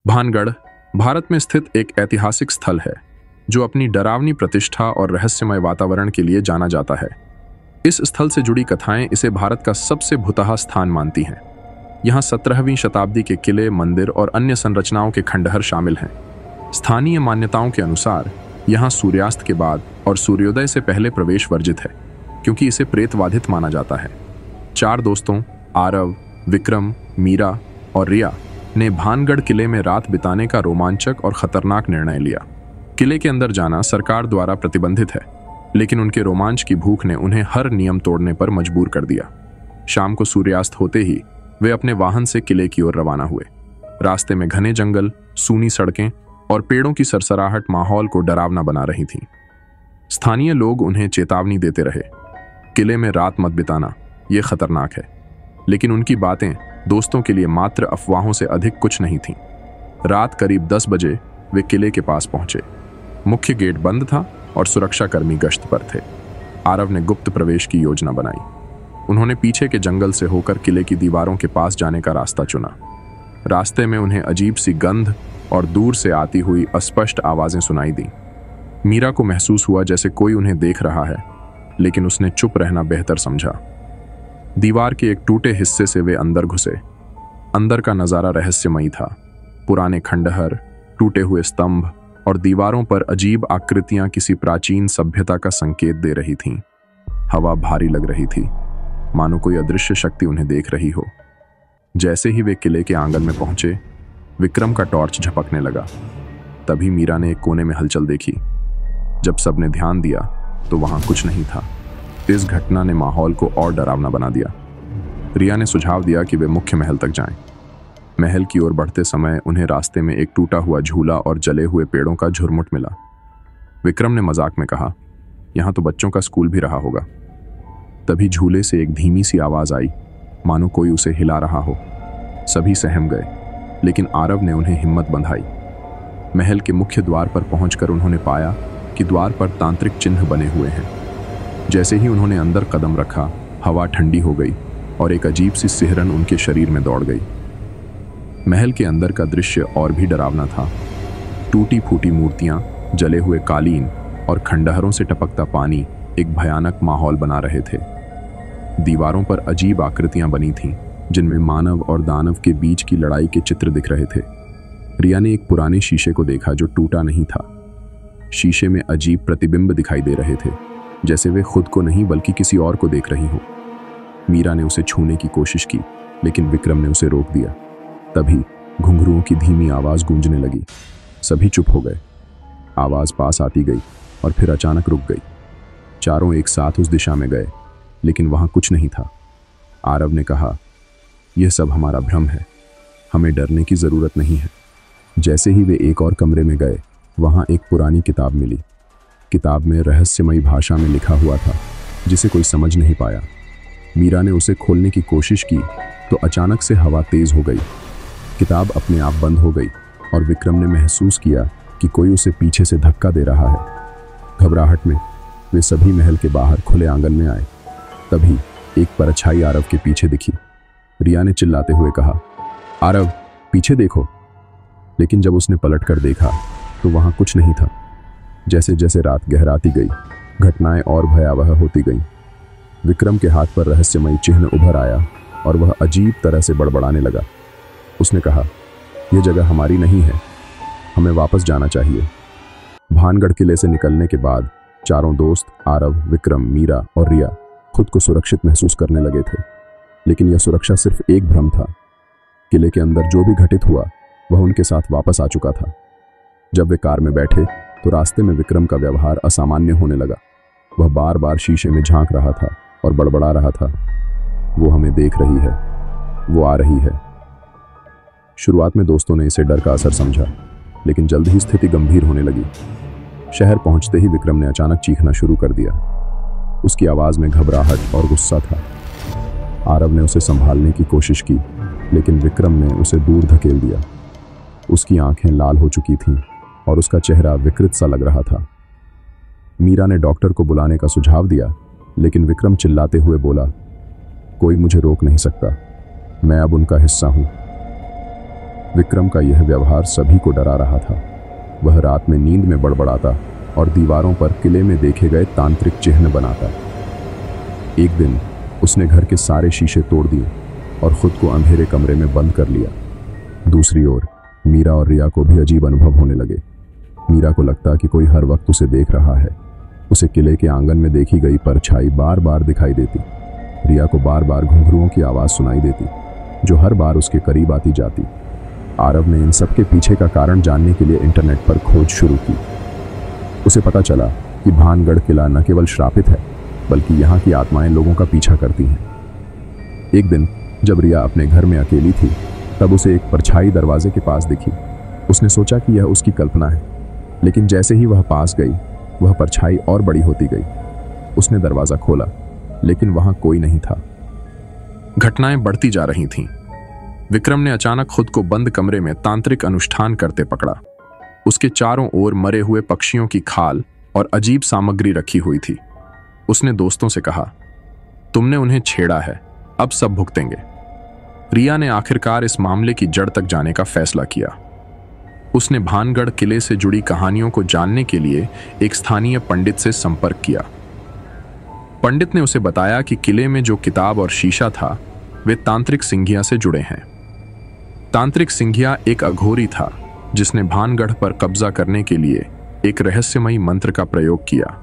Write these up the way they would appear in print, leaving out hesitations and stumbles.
भानगढ़ भारत में स्थित एक ऐतिहासिक स्थल है जो अपनी डरावनी प्रतिष्ठा और रहस्यमय वातावरण के लिए जाना जाता है। इस स्थल से जुड़ी कथाएं इसे भारत का सबसे भुतहा स्थान मानती हैं। यहाँ 17वीं शताब्दी के किले, मंदिर और अन्य संरचनाओं के खंडहर शामिल हैं। स्थानीय मान्यताओं के अनुसार यहाँ सूर्यास्त के बाद और सूर्योदय से पहले प्रवेश वर्जित है, क्योंकि इसे प्रेतवाधित माना जाता है। 4 दोस्तों आरव, विक्रम, मीरा और रिया ने भानगढ़ किले में रात बिताने का रोमांचक और खतरनाक निर्णय लिया। किले के अंदर जाना सरकार द्वारा प्रतिबंधित है, लेकिन उनके रोमांच की भूख ने उन्हें हर नियम तोड़ने पर मजबूर कर दिया। शाम को सूर्यास्त होते ही वे अपने वाहन से किले की ओर रवाना हुए। रास्ते में घने जंगल, सूनी सड़कें और पेड़ों की सरसराहट माहौल को डरावना बना रही थी। स्थानीय लोग उन्हें चेतावनी देते रहे, किले में रात मत बिताना, ये खतरनाक है, लेकिन उनकी बातें दोस्तों के लिए मात्र अफवाहों से अधिक कुछ नहीं थीं। रात करीब 10 बजे वे किले के पास पहुंचे। मुख्य गेट बंद था और सुरक्षाकर्मी गश्त पर थे। आरव ने गुप्त प्रवेश की योजना बनाई। उन्होंने पीछे के जंगल से होकर किले की दीवारों के पास जाने का रास्ता चुना। रास्ते में उन्हें अजीब सी गंध और दूर से आती हुई अस्पष्ट आवाजें सुनाई दी। मीरा को महसूस हुआ जैसे कोई उन्हें देख रहा है, लेकिन उसने चुप रहना बेहतर समझा। दीवार के एक टूटे हिस्से से वे अंदर घुसे। अंदर का नजारा रहस्यमयी था। पुराने खंडहर, टूटे हुए स्तंभ और दीवारों पर अजीब आकृतियां किसी प्राचीन सभ्यता का संकेत दे रही थीं। हवा भारी लग रही थी, मानो कोई अदृश्य शक्ति उन्हें देख रही हो। जैसे ही वे किले के आंगन में पहुंचे, विक्रम का टॉर्च झपकने लगा। तभी मीरा ने एक कोने में हलचल देखी। जब सबने ध्यान दिया तो वहां कुछ नहीं था। इस घटना ने माहौल को और डरावना बना दिया। रिया ने सुझाव दिया कि वे मुख्य महल तक जाएं। महल की ओर बढ़ते समय उन्हें रास्ते में एक टूटा हुआ झूला और जले हुए पेड़ों का झुरमुट मिला। विक्रम ने मजाक में कहा, यहाँ तो बच्चों का स्कूल भी रहा होगा। तभी झूले से एक धीमी सी आवाज आई, मानो कोई उसे हिला रहा हो। सभी सहम गए, लेकिन आरव ने उन्हें हिम्मत बंधाई। महल के मुख्य द्वार पर पहुंचकर उन्होंने पाया कि द्वार पर तांत्रिक चिन्ह बने हुए हैं। जैसे ही उन्होंने अंदर कदम रखा, हवा ठंडी हो गई और एक अजीब सी सिहरन उनके शरीर में दौड़ गई। महल के अंदर का दृश्य और भी डरावना था। टूटी फूटी मूर्तियां, जले हुए कालीन और खंडहरों से टपकता पानी एक भयानक माहौल बना रहे थे। दीवारों पर अजीब आकृतियां बनी थीं, जिनमें मानव और दानव के बीच की लड़ाई के चित्र दिख रहे थे। रिया ने एक पुराने शीशे को देखा जो टूटा नहीं था। शीशे में अजीब प्रतिबिंब दिखाई दे रहे थे, जैसे वे खुद को नहीं बल्कि किसी और को देख रही हो। मीरा ने उसे छूने की कोशिश की, लेकिन विक्रम ने उसे रोक दिया। तभी घुंघरुओं की धीमी आवाज गूंजने लगी। सभी चुप हो गए। आवाज पास आती गई और फिर अचानक रुक गई। चारों एक साथ उस दिशा में गए, लेकिन वहां कुछ नहीं था। आरव ने कहा, यह सब हमारा भ्रम है, हमें डरने की जरूरत नहीं है। जैसे ही वे एक और कमरे में गए, वहां एक पुरानी किताब मिली। किताब में रहस्यमयी भाषा में लिखा हुआ था, जिसे कोई समझ नहीं पाया। मीरा ने उसे खोलने की कोशिश की तो अचानक से हवा तेज हो गई। किताब अपने आप बंद हो गई और विक्रम ने महसूस किया कि कोई उसे पीछे से धक्का दे रहा है। घबराहट में वे सभी महल के बाहर खुले आंगन में आए। तभी एक परछाई आरव के पीछे दिखी। रिया ने चिल्लाते हुए कहा, आरव, पीछे देखो। लेकिन जब उसने पलट कर देखा तो वहां कुछ नहीं था। जैसे जैसे रात गहराती गई, घटनाएं और भयावह होती गईं। विक्रम के हाथ पर रहस्यमयी चिन्ह उभर आया और वह अजीब तरह से बड़बड़ाने लगा। उसने कहा, यह जगह हमारी नहीं है, हमें वापस जाना चाहिए। भानगढ़ किले से निकलने के बाद चारों दोस्त आरव, विक्रम, मीरा और रिया खुद को सुरक्षित महसूस करने लगे थे। लेकिन यह सुरक्षा सिर्फ एक भ्रम था। किले के अंदर जो भी घटित हुआ वह उनके साथ वापस आ चुका था। जब वे कार में बैठे तो रास्ते में विक्रम का व्यवहार असामान्य होने लगा। वह बार बार शीशे में झांक रहा था और बड़बड़ा रहा था, वो हमें देख रही है, वो आ रही है। शुरुआत में दोस्तों ने इसे डर का असर समझा, लेकिन जल्द ही स्थिति गंभीर होने लगी। शहर पहुंचते ही विक्रम ने अचानक चीखना शुरू कर दिया। उसकी आवाज में घबराहट और गुस्सा था। आरव ने उसे संभालने की कोशिश की, लेकिन विक्रम ने उसे दूर धकेल दिया। उसकी आंखें लाल हो चुकी थीं और उसका चेहरा विकृत सा लग रहा था। मीरा ने डॉक्टर को बुलाने का सुझाव दिया, लेकिन विक्रम चिल्लाते हुए बोला, कोई मुझे रोक नहीं सकता, मैं अब उनका हिस्सा हूं। विक्रम का यह व्यवहार सभी को डरा रहा था। वह रात में नींद में बड़बड़ाता और दीवारों पर किले में देखे गए तांत्रिक चिन्ह बनाता। एक दिन उसने घर के सारे शीशे तोड़ दिए और खुद को अंधेरे कमरे में बंद कर लिया। दूसरी ओर मीरा और रिया को भी अजीब अनुभव होने लगे। मीरा को लगता कि कोई हर वक्त उसे देख रहा है। उसे किले के आंगन में देखी गई परछाई बार बार दिखाई देती। रिया को बार बार घुंघरुओं की आवाज सुनाई देती, जो हर बार उसके करीब आती जाती। आरव ने इन सब के पीछे का कारण जानने के लिए इंटरनेट पर खोज शुरू की। उसे पता चला कि भानगढ़ किला न केवल श्रापित है, बल्कि यहाँ की आत्माएं लोगों का पीछा करती हैं। एक दिन जब रिया अपने घर में अकेली थी, तब उसे एक परछाई दरवाजे के पास दिखी। उसने सोचा कि यह उसकी कल्पना है, लेकिन जैसे ही वह पास गई, वह परछाई और बड़ी होती गई। उसने दरवाजा खोला, लेकिन वहां कोई नहीं था। घटनाएं बढ़ती जा रही थीं। विक्रम ने अचानक खुद को बंद कमरे में तांत्रिक अनुष्ठान करते पकड़ा। उसके चारों ओर मरे हुए पक्षियों की खाल और अजीब सामग्री रखी हुई थी। उसने दोस्तों से कहा, तुमने उन्हें छेड़ा है, अब सब भुगतेंगे। रिया ने आखिरकार इस मामले की जड़ तक जाने का फैसला किया। उसने भानगढ़ किले से जुड़ी कहानियों को जानने के लिए एक स्थानीय पंडित से संपर्क किया। पंडित ने उसे बताया कि किले में जो किताब और शीशा था, वे तांत्रिक सिंघिया से जुड़े हैं। तांत्रिक सिंघिया एक अघोरी था, जिसने भानगढ़ पर कब्जा करने के लिए एक रहस्यमयी मंत्र का प्रयोग किया,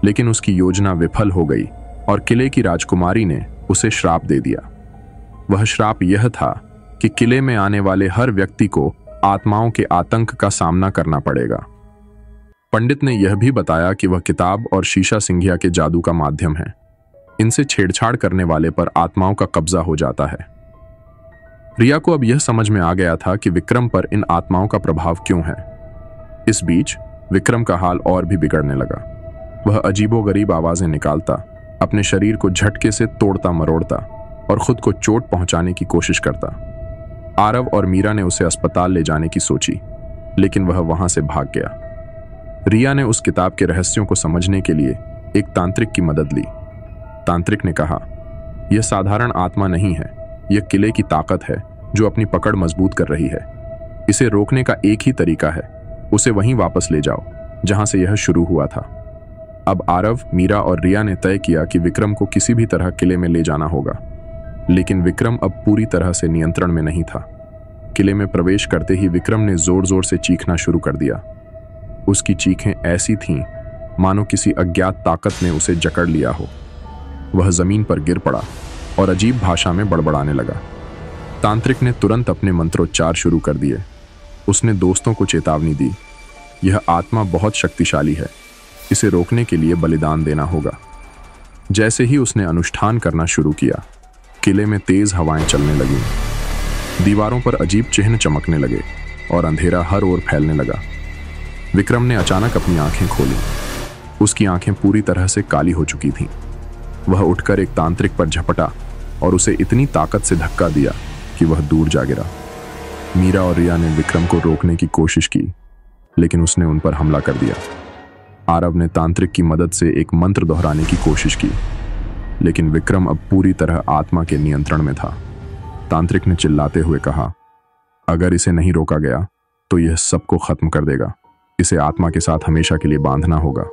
लेकिन उसकी योजना विफल हो गई और किले की राजकुमारी ने उसे श्राप दे दिया। वह श्राप यह था कि किले में आने वाले हर व्यक्ति को आत्माओं के आतंक का सामना करना पड़ेगा। पंडित ने यह भी बताया कि वह किताब और शीशा सिंघिया के जादू का माध्यम है। इनसे छेड़छाड़ करने वाले पर आत्माओं का कब्जा हो जाता है। रिया को अब यह समझ में आ गया था कि विक्रम पर इन आत्माओं का प्रभाव क्यों है। इस बीच विक्रम का हाल और भी बिगड़ने लगा। वह अजीबोगरीब आवाजें निकालता, अपने शरीर को झटके से तोड़ता मरोड़ता और खुद को चोट पहुंचाने की कोशिश करता। आरव और मीरा ने उसे अस्पताल ले जाने की सोची, लेकिन वह वहां से भाग गया। रिया ने उस किताब के रहस्यों को समझने के लिए एक तांत्रिक की मदद ली। तांत्रिक ने कहा, यह साधारण आत्मा नहीं है, यह किले की ताकत है जो अपनी पकड़ मजबूत कर रही है। इसे रोकने का एक ही तरीका है, उसे वहीं वापस ले जाओ जहां से यह शुरू हुआ था। अब आरव, मीरा और रिया ने तय किया कि विक्रम को किसी भी तरह किले में ले जाना होगा, लेकिन विक्रम अब पूरी तरह से नियंत्रण में नहीं था। किले में प्रवेश करते ही विक्रम ने जोर जोर से चीखना शुरू कर दिया। उसकी चीखें ऐसी थीं मानो किसी अज्ञात ताकत ने उसे जकड़ लिया हो। वह जमीन पर गिर पड़ा और अजीब भाषा में बड़बड़ाने लगा। तांत्रिक ने तुरंत अपने मंत्रोच्चार शुरू कर दिए। उसने दोस्तों को चेतावनी दी, यह आत्मा बहुत शक्तिशाली है, इसे रोकने के लिए बलिदान देना होगा। जैसे ही उसने अनुष्ठान करना शुरू किया, किले में तेज हवाएं चलने लगीं। दीवारों पर अजीब चिन्ह चमकने लगे और अंधेरा हर ओर फैलने लगा। विक्रम ने अचानक अपनी आंखें खोली। उसकी आंखें पूरी तरह से काली हो चुकी थीं। वह उठकर एक तांत्रिक पर झपटा और उसे इतनी ताकत से धक्का दिया कि वह दूर जा गिरा। मीरा और रिया ने विक्रम को रोकने की कोशिश की, लेकिन उसने उन पर हमला कर दिया। आरव ने तांत्रिक की मदद से एक मंत्र दोहराने की कोशिश की, लेकिन विक्रम अब पूरी तरह आत्मा के नियंत्रण में था। तांत्रिक ने चिल्लाते हुए कहा, अगर इसे नहीं रोका गया तो यह सबको खत्म कर देगा। इसे आत्मा के साथ हमेशा के लिए बांधना होगा।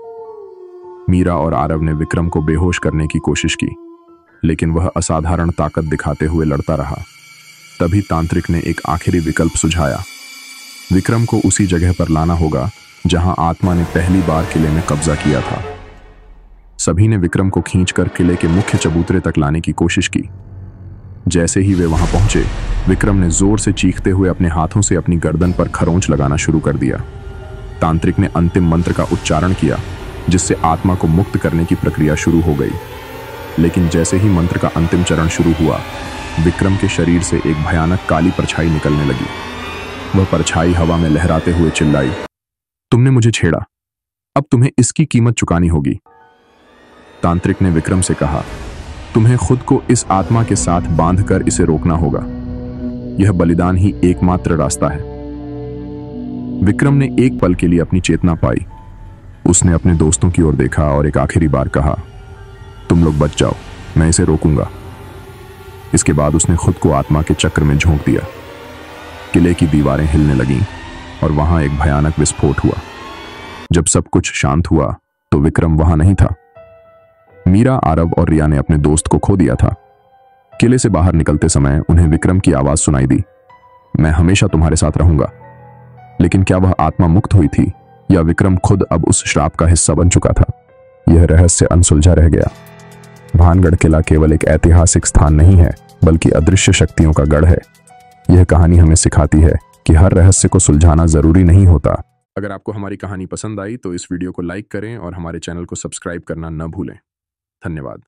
मीरा और आरव ने विक्रम को बेहोश करने की कोशिश की, लेकिन वह असाधारण ताकत दिखाते हुए लड़ता रहा। तभी तांत्रिक ने एक आखिरी विकल्प सुझाया। विक्रम को उसी जगह पर लाना होगा जहां आत्मा ने पहली बार किले में कब्जा किया था। सभी ने विक्रम को खींचकर किले के मुख्य चबूतरे तक लाने की कोशिश की। जैसे ही वे वहां पहुंचे, विक्रम ने जोर से चीखते हुए अपने हाथों से अपनी गर्दन पर खरोंच लगाना शुरू कर दिया। तांत्रिक ने अंतिम मंत्र का उच्चारण किया, जिससे आत्मा को मुक्त करने की प्रक्रिया शुरू हो गई। लेकिन जैसे ही मंत्र का अंतिम चरण शुरू हुआ, विक्रम के शरीर से एक भयानक काली परछाई निकलने लगी। वह परछाई हवा में लहराते हुए चिल्लाई, तुमने मुझे छेड़ा, अब तुम्हें इसकी कीमत चुकानी होगी। तांत्रिक ने विक्रम से कहा, तुम्हें खुद को इस आत्मा के साथ बांधकर इसे रोकना होगा। यह बलिदान ही एकमात्र रास्ता है। विक्रम ने एक पल के लिए अपनी चेतना पाई। उसने अपने दोस्तों की ओर देखा और एक आखिरी बार कहा, तुम लोग बच जाओ, मैं इसे रोकूंगा। इसके बाद उसने खुद को आत्मा के चक्र में झोंक दिया। किले की दीवारें हिलने लगीं और वहां एक भयानक विस्फोट हुआ। जब सब कुछ शांत हुआ तो विक्रम वहां नहीं था। मीरा, आरव और रिया ने अपने दोस्त को खो दिया था। किले से बाहर निकलते समय उन्हें विक्रम की आवाज सुनाई दी, मैं हमेशा तुम्हारे साथ रहूंगा। लेकिन क्या वह आत्मा मुक्त हुई थी या विक्रम खुद अब उस श्राप का हिस्सा बन चुका था? यह रहस्य अनसुलझा रह गया। भानगढ़ किला केवल एक ऐतिहासिक स्थान नहीं है, बल्कि अदृश्य शक्तियों का गढ़ है। यह कहानी हमें सिखाती है कि हर रहस्य को सुलझाना जरूरी नहीं होता। अगर आपको हमारी कहानी पसंद आई तो इस वीडियो को लाइक करें और हमारे चैनल को सब्सक्राइब करना न भूलें। धन्यवाद।